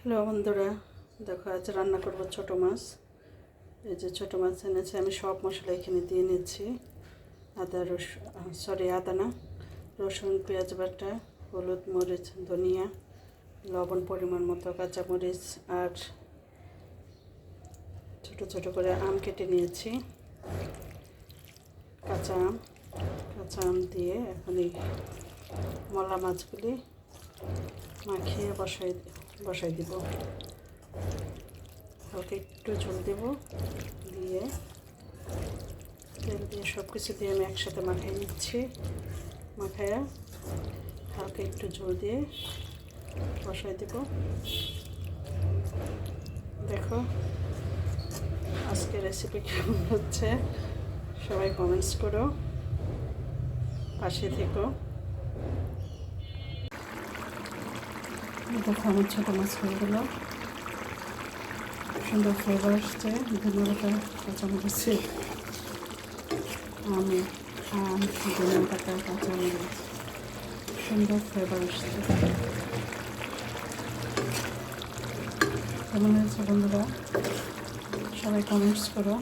Hello বন্ধুরা, দেখো আজ রান্না করব ছোট মাছ। এই যে ছোট মাছ এনেছি, আমি সব মশলা এখানে দিয়ে নিচ্ছি। আদা না, রসুন, পেঁয়াজ বাটা, হলুদ, মরিচ, ধনিয়া, লবণ পরিমাণ মতো, কাঁচামরিচ আর ছোট ছোট করে আম কেটে নিয়েছি। কাঁচা আম দিয়ে এখন এই মলা মাছগুলি মাখিয়ে বসাই দিব। হালকা একটু ঝোল দেব, দিয়ে তেল দিয়ে সব কিছু দিয়ে আমি একসাথে মাখিয়ে নিচ্ছি। মাখায়া হালকা একটু ঝোল দিয়ে বসাই দেব। দেখো আজকে রেসিপি কেমন হচ্ছে সবাই কমেন্টস করো, পাশে থেকো। দেখো আমার ছোটো মাছ হয়ে গেল, সুন্দর ফ্লেভার আসছে। ধন্যবাদ কাঁচামরিচে, আম ধনিয়া পাতা, কাঁচামরিচ, সুন্দর ফ্লেভার আসছে। কেমন হয়েছে বন্ধুরা? সবাই কমেন্টস করো।